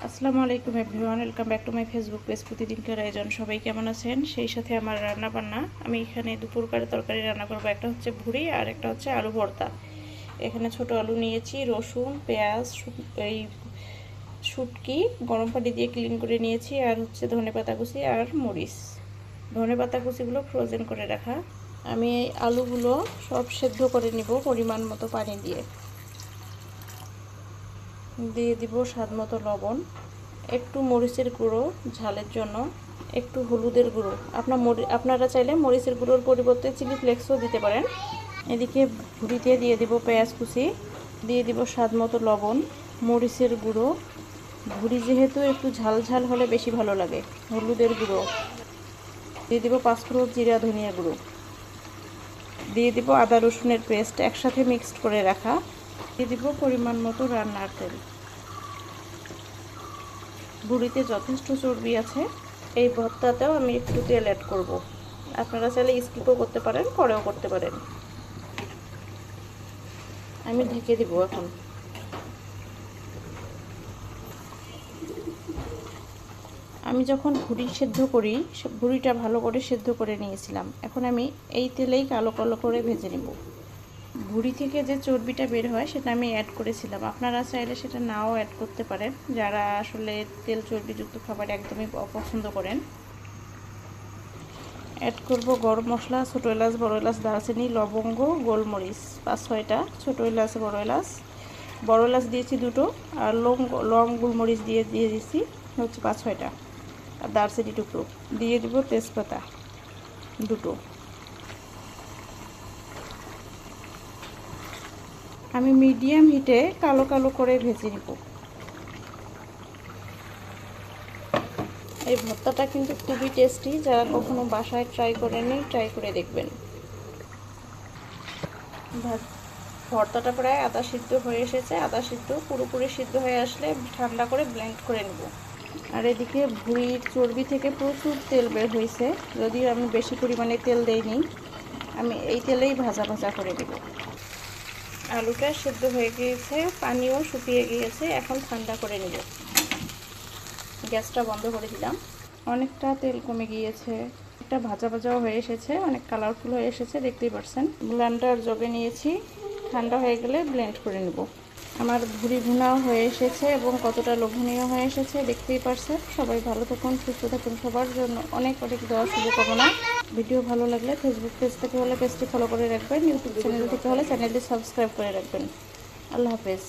আসসালামু আলাইকুম everyone, welcome back to my Facebook page প্রতিদিনকার আয়োজন। সবাই কেমন আছেন? সেই সাথে আমার রান্না বান্না। আমি এখানে দুপুরকার তরকারি রান্না করব। একটা হচ্ছে ভুড়ি আর একটা হচ্ছে আলু ভর্তা। এখানে ছোট আলু নিয়েছি, রসুন, পেঁয়াজ, এই শুটকি গরম পানি দিয়ে ক্লিন করে নিয়েছি, আর হচ্ছে ধনেপাতা কুচি আর মরিচ। ধনেপাতা কুচিগুলো ফ্রোজেন করে রাখা। আমি এই আলুগুলো সব সেদ্ধ করে নিব পরিমাণ মতো পানি দিয়ে। দিয়ে দিব স্বাদ মতো লবণ, একটু মরিচের গুঁড়ো ঝালের জন্য, একটু হলুদের গুঁড়ো। আপনারা চাইলে মরিচের গুঁড়োর পরিবর্তে চিলি ফ্লেক্সও দিতে পারেন। এদিকে ভুড়িতে দিয়ে দিব পেঁয়াজ কুচি, দিয়ে দিব স্বাদ মতো লবণ, মরিচের গুঁড়ো। ভুড়ি যেহেতু একটু ঝাল ঝাল হলে বেশি ভালো লাগে। হলুদের গুঁড়ো দিয়ে দিব, পাঁচফোড়ন, জিরা, ধনিয়া গুঁড়ো দিয়ে দিব, আদা রসুনের পেস্ট একসাথে মিক্সড করে রাখা। দিয়ে দিব পরিমাণ মতো রান্নার তেল। ভুড়িতে যথেষ্ট চর্বি আছে, এই ভর্তাতেও আমি একটু তেল অ্যাড করব। আপনারা চাইলে স্কিপও করতে পারেন, পরেও করতে পারেন। আমি ঢেকে দিব এখন। আমি যখন ভুড়ি সেদ্ধ করি, ভুড়িটা ভালো করে সেদ্ধ করে নিয়েছিলাম। এখন আমি এই তেলেই কালো কালো করে ভেজে নেব। ভুড়ি থেকে যে চর্বিটা বের হয় সেটা আমি অ্যাড করেছিলাম। আপনারা চাইলে সেটা নাও অ্যাড করতে পারেন, যারা আসলে তেল চর্বিযুক্ত খাবার একদমই অপছন্দ করেন। অ্যাড করব গরম মশলা, ছোটো এলাচ, বড় এলাচ, দারচিনি, লবঙ্গ, গোলমরিচ 5-6টা, ছোটো এলাচ, বড় এলাচ দিয়েছি 2টো, আর লং গোলমরিচ দিয়ে দিয়েছি হচ্ছে 5-6টা, আর দারচিনি টুকরো দিয়ে দেবো, তেজপাতা 2টো। আমি মিডিয়াম হিটে কালো কালো করে ভেজে নেব। এই ভর্তাটা কিন্তু খুবই টেস্টি, যারা কখনো বাসায় ট্রাই করেনি ট্রাই করে দেখবেন। ভর্তাটা প্রায় আদা সিদ্ধ হয়ে এসেছে। আদা সিদ্ধ পুরোপুরি সিদ্ধ হয়ে আসলে ঠান্ডা করে ব্লেন্ড করে নেব। আর এদিকে ভুঁড়ির চর্বি থেকে প্রচুর তেল বের হয়েছে, যদিও আমি বেশি পরিমাণে তেল দেইনি। আমি এই তেলেই ভাজা ভাজা করে নেব। আলুটা সিদ্ধ হয়ে গিয়েছে, পানিও শুকিয়ে গিয়েছে। এখন ঠান্ডা করে নেব। গ্যাসটা বন্ধ করে দিলাম। অনেকটা তেল কমে গিয়েছে, একটা ভাজা ভাজাও হয়ে এসেছে, অনেক কালারফুল হয়ে এসেছে, দেখতেই পাচ্ছেন। ব্লেন্ডার জগে নিয়েছি, ঠান্ডা হয়ে গেলে ব্লেন্ড করে নেব। আমার ভুড়ি ভুনাও হয়ে এসেছে এবং কতটা লোভনীয় হয়ে এসেছে দেখতেই পাচ্ছেন। সবাই ভালো থাকুন, সুস্থ থাকুন, সবার জন্য অনেক অনেক দেওয়া শুভকামনা। ভিডিও ভালো লাগলে ফেসবুক পেজ থেকে হলে পেজটি ফলো করে রাখবেন, ইউটিউব চ্যানেল থেকে হলে চ্যানেলটি সাবস্ক্রাইব করে রাখবেন। আল্লাহ হাফেজ।